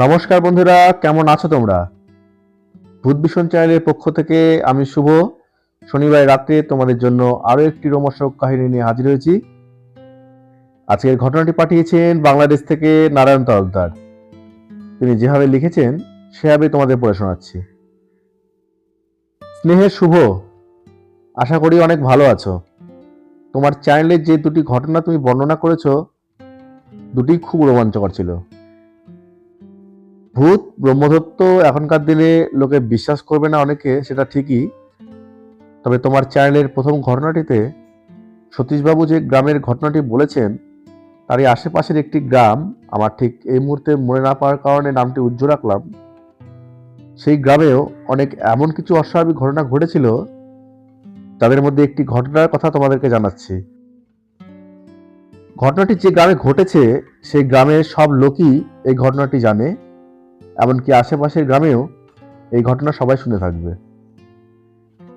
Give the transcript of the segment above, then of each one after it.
নমস্কার বন্ধুরা, কেমন আছো তোমরা? ভূত ভীষণ চ্যানেলের পক্ষ থেকে আমি শুভ শনিবার রাতে তোমাদের জন্য আরো একটি রোমহর্ষক কাহিনী নিয়ে হাজির হয়েছি। আজকের ঘটনাটি পাঠিয়েছেন বাংলাদেশ থেকে নারায়ণ তরফদার। তিনি যেভাবে লিখেছেন সেভাবে তোমাদের পড়ে শোনাচ্ছি। স্নেহের শুভ, আশা করি অনেক ভালো আছো। তোমার চ্যানেলের যে দুটি ঘটনা তুমি বর্ণনা করেছো দুটি খুব রোমাঞ্চকর ছিল। ভূত ব্রহ্মদত্ত এখনকার দিনে লোকে বিশ্বাস করবে না অনেকে, সেটা ঠিকই। তবে তোমার চ্যানেলের প্রথম ঘটনাটিতে সতীশবাবু যে গ্রামের ঘটনাটি বলেছেন তারই আশেপাশের একটি গ্রাম, আমার ঠিক এই মুহূর্তে মনে না পাওয়ার কারণে নামটি উজ্জ্বল রাখলাম, সেই গ্রামেও অনেক এমন কিছু অস্বাভাবিক ঘটনা ঘটেছিল, তাদের মধ্যে একটি ঘটনার কথা তোমাদেরকে জানাচ্ছি। ঘটনাটি যে গ্রামে ঘটেছে সেই গ্রামের সব লোকই এই ঘটনাটি জানে, এমনকি আশেপাশের গ্রামেও এই ঘটনা সবাই শুনে থাকবে।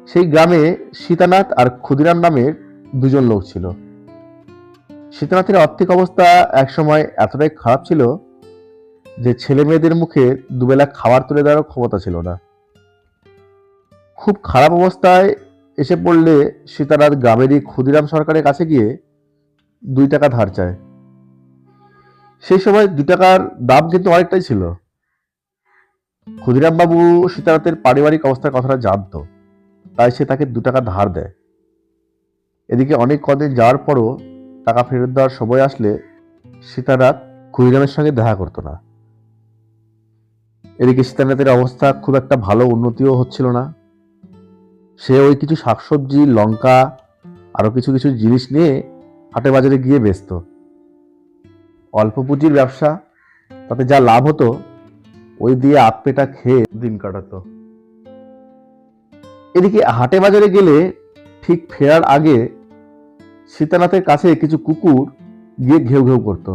সেই গ্রামে সীতানাথ আর ক্ষুদিরাম নামের দুজন লোক ছিল। সীতানাথের আর্থিক অবস্থা একসময় এতটাই খারাপ ছিল যে ছেলে মেয়েদের মুখে দুবেলা খাবার তুলে দেওয়ার ক্ষমতা ছিল না। খুব খারাপ অবস্থায় এসে পড়লে সীতানাথ গ্রামেরই ক্ষুদিরাম সরকারের কাছে গিয়ে 2 টাকা ধার চায়। সেই সময় 2 টাকার দাম কিন্তু অনেকটাই ছিল। ক্ষুদিরাম বাবু সীতানাথের পারিবারিক অবস্থার কথাটা জানতো, তাই সে তাকে 2 টাকা ধার দেয়। এদিকে অনেক কদিন যাওয়ার পরও টাকা ফেরত দেওয়ার সময় আসলে সীতানাথ ক্ষুদিরামের সঙ্গে দেখা করতো না। এদিকে সীতানাথের অবস্থা খুব একটা ভালো উন্নতিও হচ্ছিল না। সে ওই কিছু শাকসবজি, লঙ্কা, আরো কিছু কিছু জিনিস নিয়ে হাটে বাজারে গিয়ে বেচতো। অল্প পুঁজির ব্যবসা, তাতে যা লাভ হতো ওই দিয়ে আধপেটা খেয়ে দিন কাটাতো। এদিকে হাটে বাজারে গেলে ঠিক ফেরার আগে সীতানাথের কাছে কিছু কুকুর গিয়ে ঘেউ ঘেউ করতো।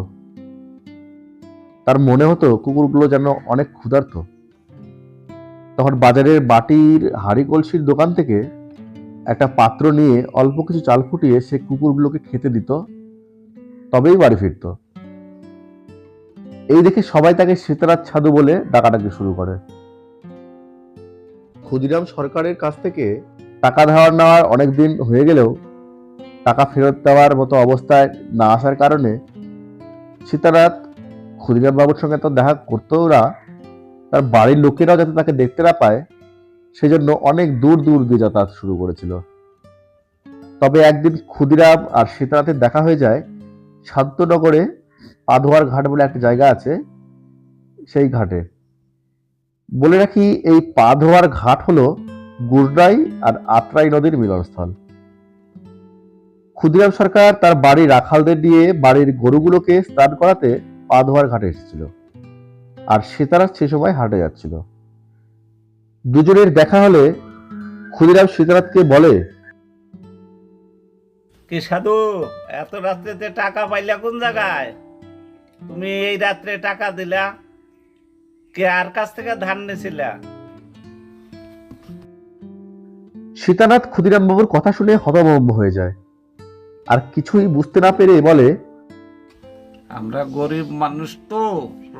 তার মনে হতো কুকুরগুলো যেন অনেক ক্ষুধার্ত। তখন বাজারের বাটির হাঁড়ি কলসির দোকান থেকে একটা পাত্র নিয়ে অল্প কিছু চাল ফুটিয়ে সে কুকুরগুলোকে খেতে দিত, তবেই বাড়ি ফিরত। এই দেখে সবাই তাকে সীতানাথ সাধু বলে ডাকাডাকি শুরু করে। ক্ষুদিরাম সরকারের কাছ থেকে টাকা ধার নেওয়ার অনেকদিন হয়ে গেলেও টাকা ফেরত দেওয়ার মতো অবস্থায় না আসার কারণে সীতানাথ ক্ষুদিরাম বাবুর সঙ্গে তো দেখা করতেও না, তার বাড়ির লোকেরাও যাতে তাকে দেখতে না পায় সেজন্য অনেক দূর দূর দিয়ে যাতায়াত শুরু করেছিল। তবে একদিন ক্ষুদিরাম আর সীতানাথের দেখা হয়ে যায় শান্তনগরে পাধোয়ার ঘাট বলে একটা জায়গা আছে, সেই ঘাটে। বলে রাখি, এই পাধোয়ার ঘাট হলো গুরনাই আর আত্রাই নদীর মিলনস্থল। ক্ষুদিরাম সরকার তার বাড়ির রাখালদের দিয়ে বাড়ির গরুগুলোকে স্নান করাতে পাধোয়ার ঘাটে এসেছিল, আর সীতানাথ সে সময় হাটে যাচ্ছিল। দুজনের দেখা হলে ক্ষুদিরাম সীতানাথকে বলে, কি সাধু, এত রাত্রেতে টাকা পাইলা কোন জায়গায়? তুমি এই রাত্রে টাকা দিলা? কে আর কাছ থেকে ধার নিছিলা? সীতানাথ ক্ষুদিরাম বাবুর কথা শুনে হতভম্ব হয়ে যায়, আর কিছুই বুঝতে না পেরে বলে, আমরা গরিব মানুষ তো,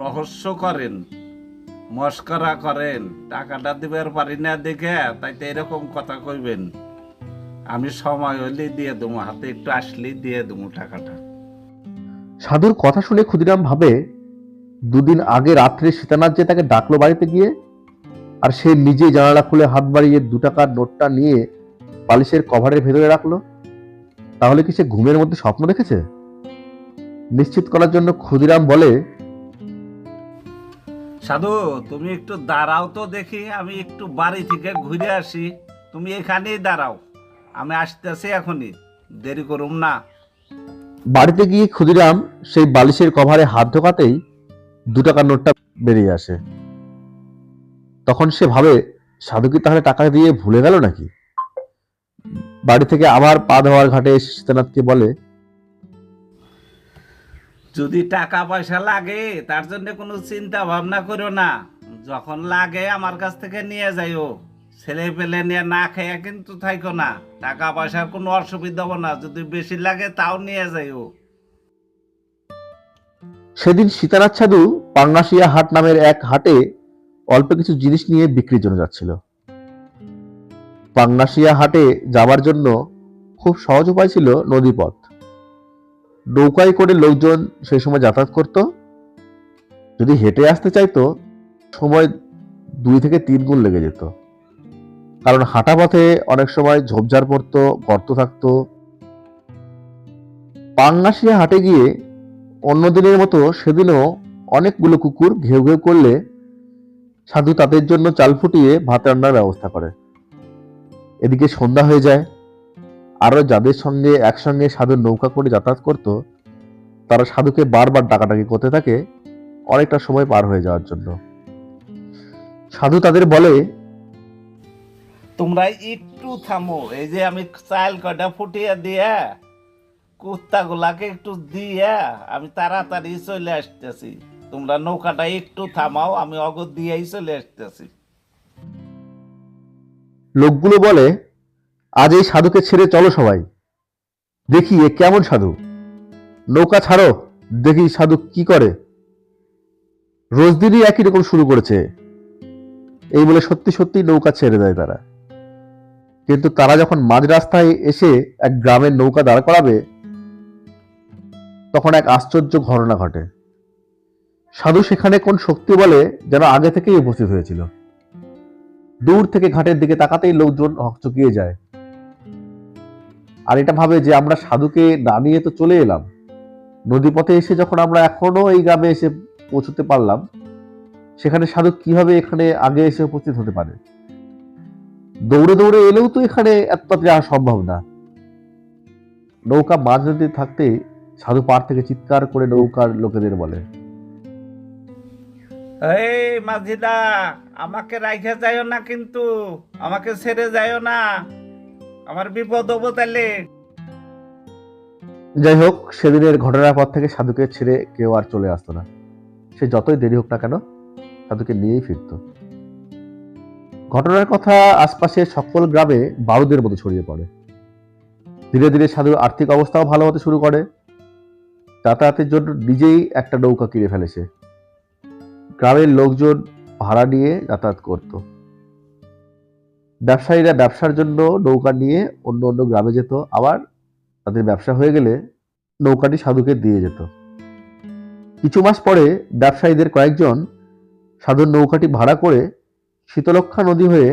রহস্য করেন, মস্করা করেন, টাকাটা দিবার পারি না দেখে তাইতে এরকম কথা কইবেন। আমি সময় হইলে দিয়ে দেবো, হাতে একটু আসলেই দিয়ে দেবো টাকাটা। সাধুর কথা শুনে ক্ষুদিরাম ভাবে 2 দিন আগে রাত্রে সীতানাথ যে তাকে ডাকলো বাড়িতে গিয়ে, আর সে নিজে জানালা খুলে হাত বাড়িয়ে 2 টাকার নোটটা নিয়ে বালিশের কভারের ভেতরে রাখলো, তাহলে কি সে ঘুমের মধ্যে স্বপ্ন দেখেছে? নিশ্চিত করার জন্য ক্ষুদিরাম বলে, সাধু, তুমি একটু দাঁড়াও তো দেখি, আমি একটু বাড়ি থেকে ঘুরে আসি। তুমি এখানেই দাঁড়াও, আমি আসতেছি এখনই, দেরি করুম না। বাড়িতে গিয়ে ক্ষুদিরাম সেই বালিশের কভারে হাত ঢোকাতেই 2 টাকার নোটটা বেরিয়ে আসে। তখন সে ভাবে, সাধু কি তাহলে টাকা দিয়ে ভুলে গেল নাকি? বাড়ি থেকে আবার পা ধোয়ার ঘাটে এসে সীতানাথকে বলে, যদি টাকা পয়সা লাগে তার জন্য কোনো চিন্তা ভাবনা করো না, যখন লাগে আমার কাছ থেকে নিয়ে যাইও। ছেলে পেলে নিয়ে না খেয়ে কিন্তু থাইকো না, টাকা পয়সার কোনো অসুবিধা হবে না, যদি বেশি লাগে তাও নিয়ে যাইও। সেদিন সীতানাথ সাধু পাঙ্গাসিয়া হাট নামের এক হাটে অল্প কিছু জিনিস নিয়ে বিক্রির জন্য যাচ্ছিল। পাঙ্গাসিয়া হাটে যাবার জন্য খুব সহজ উপায় ছিল নদীপথ। নৌকায় করে লোকজন সেই সময় যাতায়াত করত। যদি হেঁটে আসতে চাইতো সময় 2 থেকে 3 গুণ লেগে যেত, কারণ হাঁটা পথে অনেক সময় ঝোপঝাড় পড়তো, গর্ত থাকতো। পাঙ্গাসিয়া হাটে গিয়ে অন্য দিনের মতো সেদিনও অনেকগুলো কুকুর ঘেউ ঘেউ করলে সাধু তাদের জন্য চাল ফুটিয়ে ভাত রান্নার ব্যবস্থা করে। এদিকে সন্ধ্যা হয়ে যায়। আরো যাদের সঙ্গে একসঙ্গে সাধু নৌকা করে যাতায়াত করত তারা সাধুকে বারবার ডাকাডাকি করতে থাকে অনেকটা সময় পার হয়ে যাওয়ার জন্য। সাধু তাদের বলে, তোমরা একটু থামো, এই যে আমি চাল কয়টা ফুটিয়ে দিয়া কুত্তাগুলাকে একটু দিয়া আমি তাড়াতাড়ি চলে আসতেছি। তোমরা নৌকাটা একটু থামাও, আমি অগর দিয়েই চলে আসতেছি। লোকগুলো বলে, আজ এই সাধুকে ছেড়ে চলো সবাই, দেখি এ কেমন সাধু। নৌকা ছাড়ো, দেখি সাধু কি করে। রোজ দিনই একই রকম শুরু করেছে। এই বলে সত্যি সত্যি নৌকা ছেড়ে দেয় তারা। কিন্তু তারা যখন মাঝ রাস্তায় এসে এক গ্রামের নৌকা দাঁড় করাবে তখন এক আশ্চর্য ঘটনা ঘটে। সাধু সেখানে কোন শক্তি বলে যেন আগে থেকেই উপস্থিত হয়েছিল। দূর থেকে ঘাটের দিকে তাকাতেই লোকজন হকচকিয়ে যায়, আর এটা ভাবে যে আমরা সাধুকে না নিয়ে তো চলে এলাম, নদীপথে এসে যখন আমরা এখনো এই গ্রামে এসে পৌঁছতে পারলাম, সেখানে সাধু কিভাবে এখানে আগে এসে উপস্থিত হতে পারে? দৌড়ে দৌড়ে এলেও তো এখানে এত তাড়াতাড়ি আসা সম্ভব না। নৌকা মাঝ নদীতে থাকতেই সাধু পার থেকে চিৎকার করে নৌকার লোকেদের বলে, এই মাঝিদা, আমাকে রাইখে যাইও না, কিন্তু আমাকে ছেড়ে যাইও না, আমার বিপদ হবো তাহলে। যাই হোক, সেদিনের ঘটনার পর থেকে সাধুকে ছেড়ে কেউ আর চলে আসতো না। সে যতই দেরি হোক না কেন সাধুকে নিয়েই ফিরত। ঘটনার কথা আশপাশের সকল গ্রামে বারুদের মতো ছড়িয়ে পড়ে। ধীরে ধীরে সাধুর আর্থিক অবস্থাও ভালো হতে শুরু করে। যাতায়াতের জন্য নিজেই একটা নৌকা কিনে ফেলেছে। গ্রামের লোকজন ভাড়া নিয়ে যাতায়াত করত। ব্যবসায়ীরা ব্যবসার জন্য নৌকা নিয়ে অন্য অন্য গ্রামে যেত, আবার তাদের ব্যবসা হয়ে গেলে নৌকাটি সাধুকে দিয়ে যেত। কিছু মাস পরে ব্যবসায়ীদের কয়েকজন সাধুর নৌকাটি ভাড়া করে শীতলক্ষা নদী হয়ে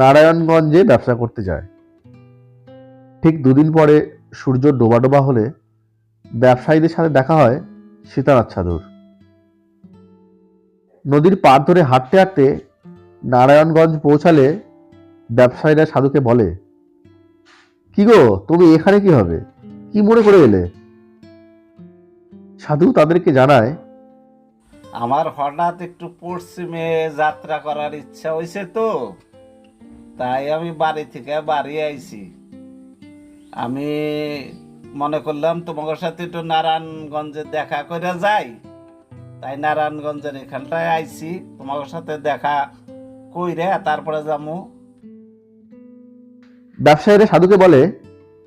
নারায়ণগঞ্জে ব্যবসা করতে যায়। ঠিক 2 দিন পরে সূর্য ডোবা ডোবা হলে ব্যবসায়ীদের সাথে দেখা হয় সীতানাথ সাধুর। নদীর পার ধরে হাঁটতে হাঁটতে নারায়ণগঞ্জ পৌঁছালে ব্যবসায়ীরা সাধুকে বলে, কি গো, তুমি এখানে কি হবে, কি মনে করে এলে? সাধু তাদেরকে জানায়, আমার হঠাৎ একটু পশ্চিমে যাত্রা করার ইচ্ছা হয়েছে, তো তাই আমি বাড়ি থেকে বাড়ি আইছি। আমি মনে করলাম তোমার সাথে একটু নারায়ণগঞ্জে দেখা করে যাই, তাই নারায়ণগঞ্জের এখানটায় আইছি, তোমার সাথে দেখা কইরে তারপরে যাবো। ব্যবসায়ীরা সাধুকে বলে,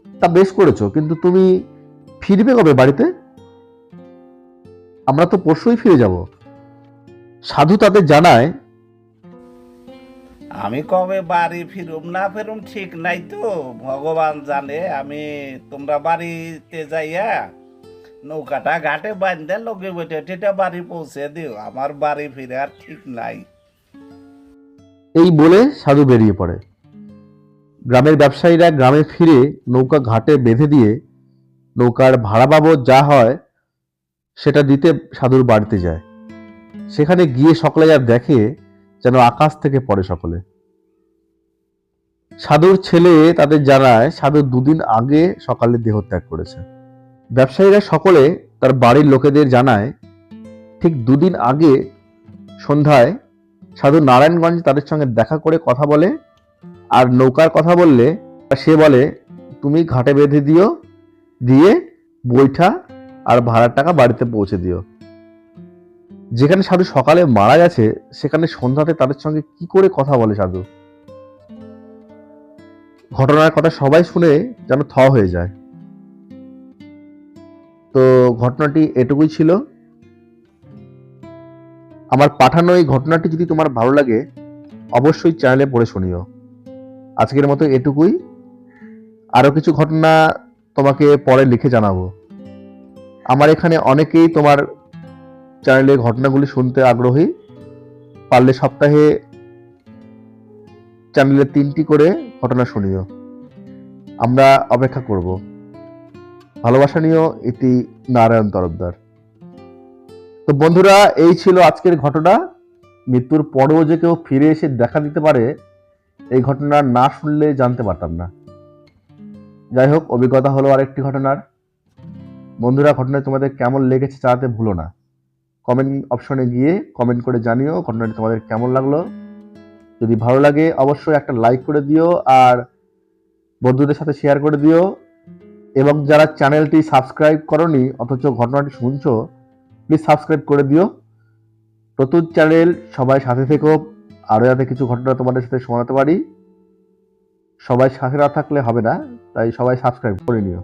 তা বেশ করেছো, কিন্তু তুমি ফিরবে কবে বাড়িতে? আমরা তো পরশুই ফিরে যাব। সাধু তাদের জানায়, আমি কবে বাড়ি ফিরুম না ফিরুম ঠিক নাই, তো ভগবান জানে। আমি তোমরা বাড়িতে যাইয়া নৌকাটা ঘাটে বাঁধে লগে বসে টেটা বাড়ি পৌঁছে দিও, আমার বাড়ি ফিরে আর ঠিক নাই। এই বলে সাধু বেরিয়ে পড়ে। গ্রামের ব্যবসায়ীরা গ্রামে ফিরে নৌকা ঘাটে বেঁধে দিয়ে নৌকার ভাড়া বাবদ যা হয় সেটা দিতে সাধুর বাড়িতে যায়। সেখানে গিয়ে সকলে যা দেখে যেন আকাশ থেকে পড়ে সকলে। সাধুর ছেলে তাদের জানায় সাধু 2 দিন আগে সকালে দেহত্যাগ করেছে। ব্যবসায়ীরা সকলে তার বাড়ির লোকেদের জানায় ঠিক 2 দিন আগে সন্ধ্যায় সাধু নারায়ণগঞ্জ তাদের সঙ্গে দেখা করে কথা বলে, আর নৌকার কথা বললে সে বলে, তুমি ঘাটে বেঁধে দিও, দিয়ে বৈঠা আর ভাড়ার টাকা বাড়িতে পৌঁছে দিও। যেখানে সাধু সকালে মারা গেছে সেখানে সন্ধ্যাতে তাদের সঙ্গে কি করে কথা বলে সাধু? ঘটনার কথা সবাই শুনে যেন থ হয়ে যায়। তো ঘটনাটি এটুকুই ছিল। আমার পাঠানো এই ঘটনাটি যদি তোমার ভালো লাগে অবশ্যই চ্যানেলে পড়ে শুনিও। আজকের মতো এটুকুই। আরো কিছু ঘটনা তোমাকে পরে লিখে জানাবো। আমার এখানে অনেকেই তোমার চ্যানেলে ঘটনাগুলি শুনতে আগ্রহী। পারলে সপ্তাহে চ্যানেলে 3টি করে ঘটনা শুনিও। আমরা অপেক্ষা করব। ভালোবাসা নিয়েও ইতি নারায়ণ তরফদার। তো বন্ধুরা, এই ছিল আজকের ঘটনা। মৃত্যুর পরেও যে কেউ ফিরে এসে দেখা দিতে পারে এই ঘটনা না শুনলে জানতে পারতাম না। যাই হোক, অভিজ্ঞতা হলো আরেকটি ঘটনার। বন্ধুরা, ঘটনায় তোমাদের কেমন লেগেছে জানাতে ভুলো না। কমেন্ট অপশনে গিয়ে কমেন্ট করে জানিও ঘটনাটি তোমাদের কেমন লাগলো। যদি ভালো লাগে অবশ্যই একটা লাইক করে দিও আর বন্ধুদের সাথে শেয়ার করে দিও। এবং যারা চ্যানেলটি সাবস্ক্রাইব করনি অথচ ঘটনাটি শুনছো, প্লিজ সাবস্ক্রাইব করে দিও। নতুন চ্যানেল, সবাই সাথে থেকো। আরও যাতে কিছু ঘটনা তোমাদের সাথে শোনাতে পারি। সবাই সাথে না থাকলে হবে না, তাই সবাই সাবস্ক্রাইব করে নিও।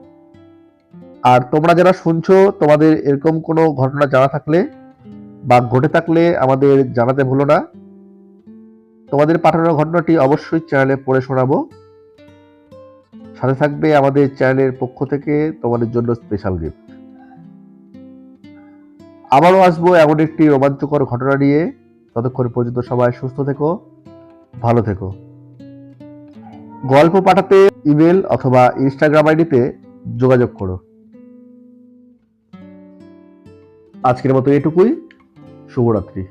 আর তোমরা যারা শুনছো, তোমাদের এরকম কোনো ঘটনা জানা থাকলে বা ঘটে থাকলে আমাদের জানাতে ভুলো না। তোমাদের পাঠানো ঘটনাটি অবশ্যই চ্যানেলে পড়ে শোনাবো। সাথে থাকবে আমাদের চ্যানেলের পক্ষ থেকে তোমাদের জন্য স্পেশাল গিফট। আবারও আসবো এমন একটি রোমাঞ্চকর ঘটনা নিয়ে। ততক্ষণ পর্যন্ত সবাই সুস্থ থেকো, ভালো থেকো। গল্প পাঠাতে ইমেল অথবা ইনস্টাগ্রাম আইডিতে যোগাযোগ করো। আজকের মতো এটুকুই। শুভরাত্রি।